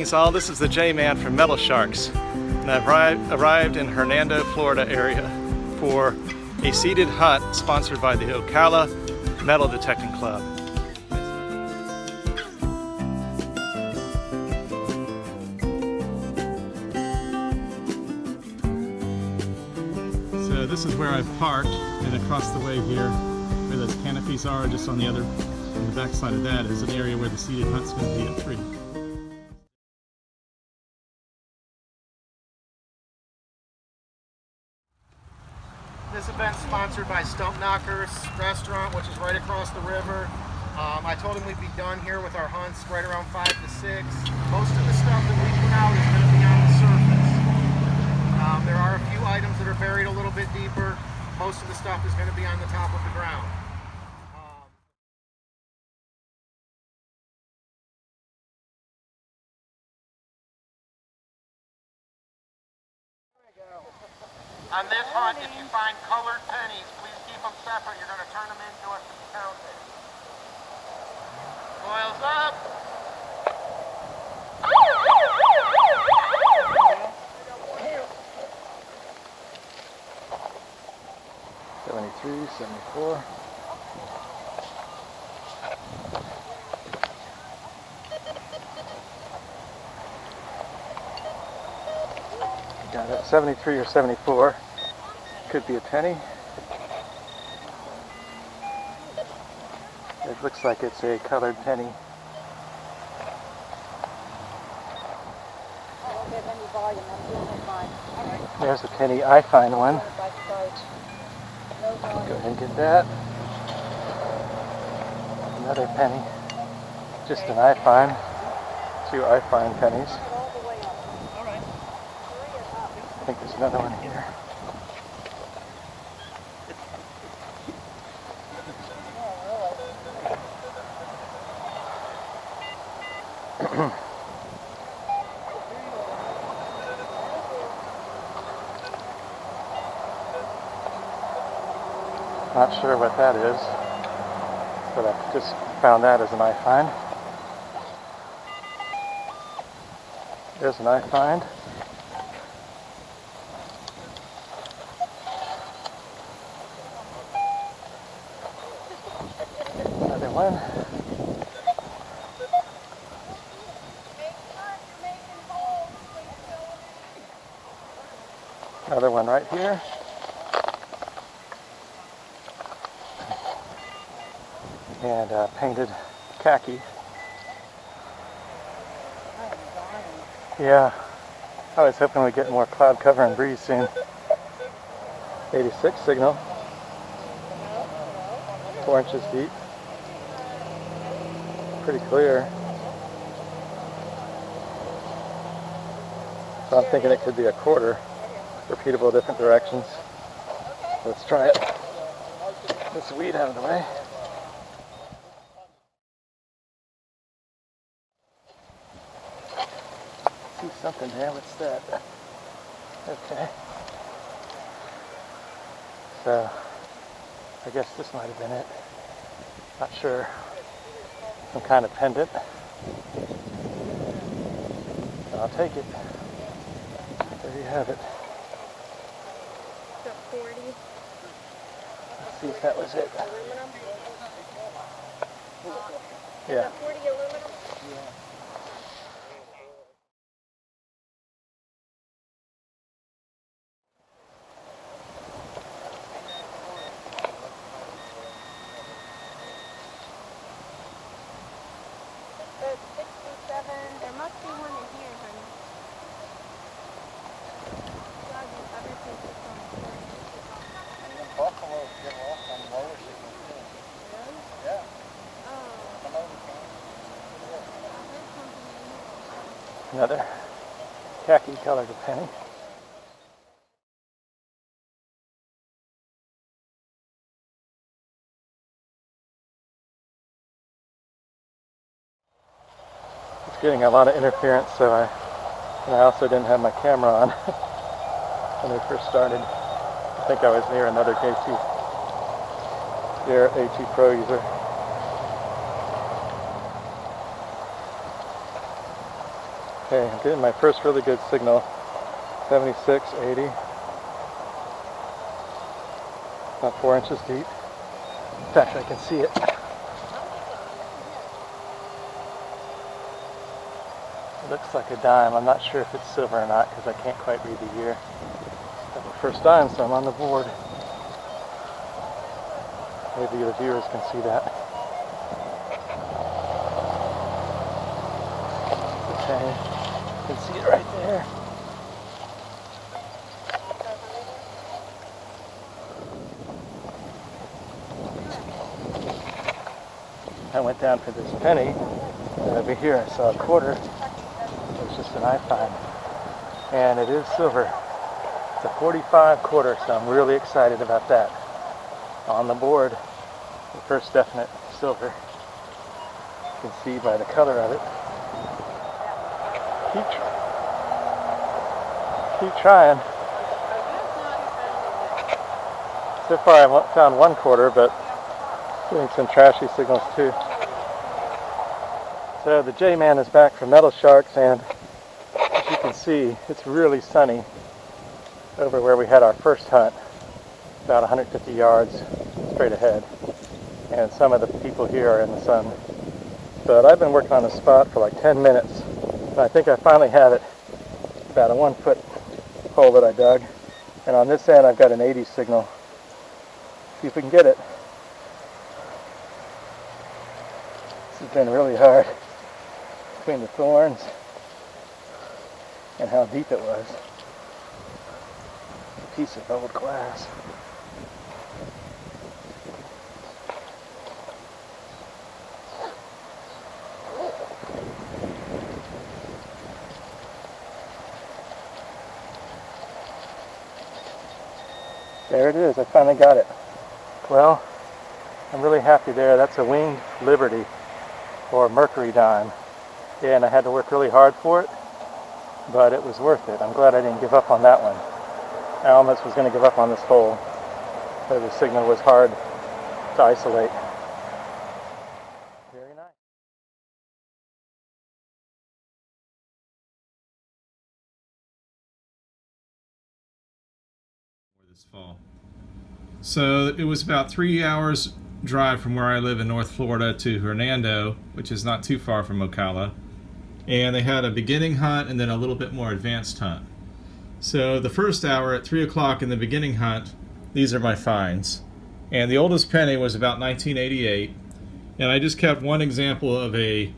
Greetings all, this is the J-Man from Metal Sharks, and I've arrived in Hernando, Florida area for a seated hunt sponsored by the Ocala Metal Detecting Club. So this is where I've parked, and across the way here, where those canopies are, just on the back side of that is an area where the seated hunt's going to be at 3. This event's sponsored by Stump Knockers Restaurant, which is right across the river. I told him we'd be done here with our hunts right around 5 to 6. Most of the stuff that we put out is going to be on the surface. There are a few items that are buried a little bit deeper. Most of the stuff is going to be on the top of the ground. On this hunt, if you find colored pennies, please keep them separate. You're going to turn them into us to be counted. Coils up. $73, $74. Got it, 73 or 74. Could be a penny. It looks like it's a colored penny. There's a penny. I find one. Go ahead and get that. Another penny. Just an I find. 2 I find pennies. I think there's another one here. Not sure what that is, but I just found that as an I find. There's an I find. Another one. Another one right here. And painted khaki. Yeah, I was hoping we'd get more cloud cover and breeze soon. 86 signal. 4 inches deep. Pretty clear. So I'm thinking it could be a quarter. Repeatable different directions. Let's try it. Get this weed out of the way. See something there. What's that? Okay. So I guess this might have been it. Not sure. Some kind of pendant. I'll take it. There you have it. 40. Let's see if that was it. Aluminum? Yeah. 40 aluminum? Yeah. There's 67. There must be one in here, honey. Other pieces on the floor. Buffaloes get off on motorcycles too. Really? Yeah. Oh. Come over, Ken. I heard something in here. Another khaki colored penny. It's getting a lot of interference, so I also didn't have my camera on when we first started. I think I was near another AT Pro user. Okay, I'm getting my first really good signal. 76, 80. About 4 inches deep. In fact, I can see it. It looks like a dime. I'm not sure if it's silver or not because I can't quite read the year. Got my first dime, so I'm on the board. Maybe the viewers can see that. Okay, you can see it right there. I went down for this penny, and over here I saw a quarter. It was just an eye find. And it is silver. It's a 45 quarter, so I'm really excited about that. On the board, the first definite silver. You can see by the color of it. Keep trying. So far I found 1 quarter, but getting some trashy signals too. So the J-Man is back from Metal Sharks, and as you can see, it's really sunny over where we had our first hunt, about 150 yards straight ahead. And some of the people here are in the sun. But I've been working on the spot for like 10 minutes, and I think I finally have it. About a 1 foot hole that I dug. And on this end I've got an 80 signal. See if we can get it. This has been really hard between the thorns and how deep it was. A piece of old glass. There it is, I finally got it. Well, I'm really happy there. That's a winged Liberty, or Mercury Dime. Yeah, and I had to work really hard for it, but it was worth it. I'm glad I didn't give up on that one. I almost was going to give up on this hole, but the signal was hard to isolate. Very nice. This fall. So it was about 3 hours drive from where I live in North Florida to Hernando, which is not too far from Ocala. And they had a beginning hunt and then a little bit more advanced hunt. So the first hour at 3 o'clock in the beginning hunt, these are my finds. And the oldest penny was about 1988. And I just kept one example of a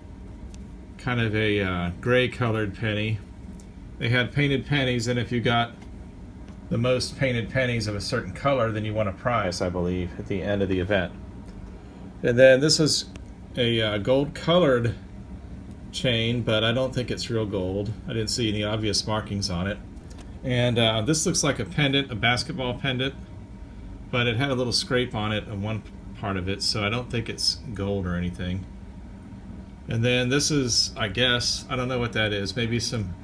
kind of a gray colored penny. They had painted pennies, and if you got the most painted pennies of a certain color, then you won a prize, I believe, at the end of the event. And then this is a gold colored chain, but I don't think it's real gold. I didn't see any obvious markings on it. And this looks like a pendant, a basketball pendant, but it had a little scrape on it on one part of it, so I don't think it's gold or anything. And then this is, I guess, I don't know what that is. Maybe some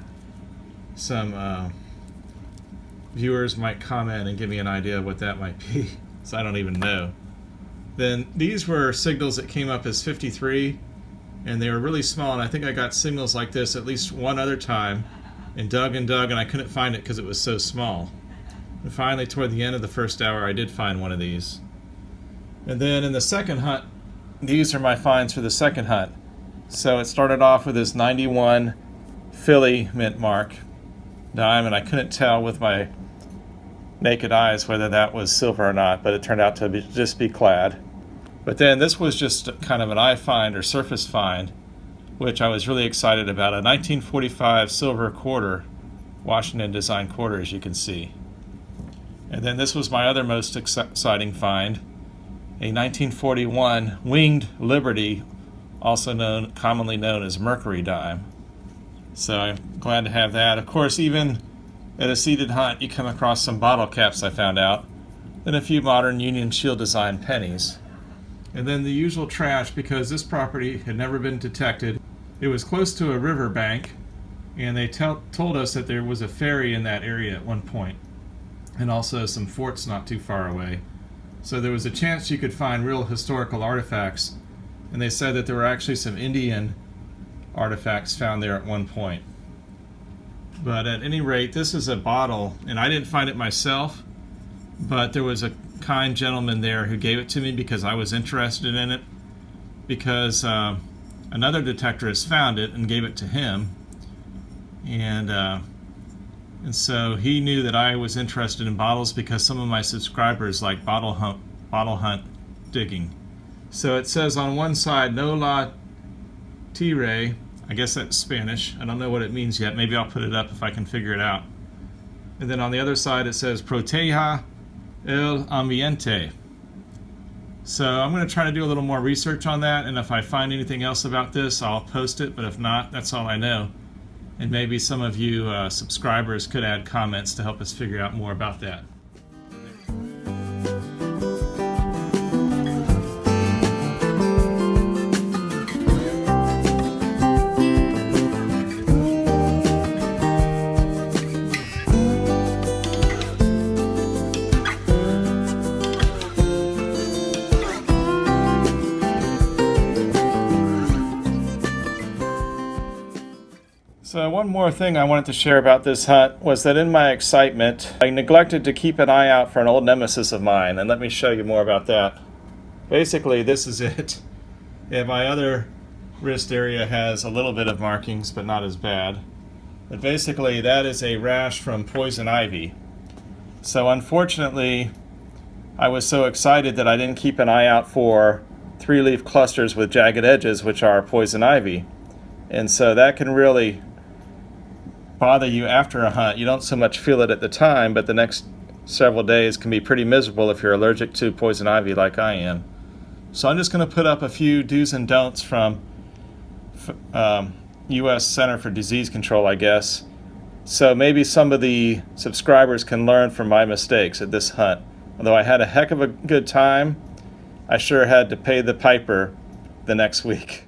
viewers might comment and give me an idea of what that might be, so I don't even know. Then these were signals that came up as 53, and they were really small, and I think I got signals like this at least one other time, and dug, and I couldn't find it because it was so small. And finally, toward the end of the first hour, I did find one of these. And then in the second hunt, these are my finds for the second hunt. So it started off with this 91 Philly mint mark dime, and I couldn't tell with my naked eyes whether that was silver or not, but it turned out to just be clad. But then this was just kind of an eye find or surface find, which I was really excited about. A 1945 silver quarter, Washington design quarter, as you can see. And then this was my other most exciting find, a 1941 winged Liberty, also commonly known as Mercury Dime. So I'm glad to have that. Of course, even at a seated hunt, you come across some bottle caps, I found out, and a few modern Union Shield design pennies. And then the usual trash, because this property had never been detected. It was close to a river bank, and they told us that there was a ferry in that area at one point, and also some forts not too far away. So there was a chance you could find real historical artifacts, and they said that there were actually some Indian artifacts found there at one point. But at any rate, this is a bottle, and I didn't find it myself, but there was a kind gentleman there who gave it to me because I was interested in it, because another detectorist found it and gave it to him, and so he knew that I was interested in bottles because some of my subscribers like bottle hunt digging. So it says on one side, no la tire. I guess that's Spanish. I don't know what it means yet. Maybe I'll put it up if I can figure it out. And then on the other side it says proteja el ambiente. So I'm going to try to do a little more research on that, and if I find anything else about this, I'll post it, but if not, that's all I know. And maybe some of you subscribers could add comments to help us figure out more about that. So one more thing I wanted to share about this hunt was that in my excitement, I neglected to keep an eye out for an old nemesis of mine, and let me show you more about that. Basically, this is it. Yeah, my other wrist area has a little bit of markings, but not as bad. But basically, that is a rash from poison ivy. So unfortunately, I was so excited that I didn't keep an eye out for 3-leaf clusters with jagged edges, which are poison ivy. And so that can really bother you after a hunt. You don't so much feel it at the time, but the next several days can be pretty miserable if you're allergic to poison ivy like I am. So I'm just going to put up a few do's and don'ts from U.S. Center for Disease Control, I guess. So maybe some of the subscribers can learn from my mistakes at this hunt. Although I had a heck of a good time, I sure had to pay the piper the next week.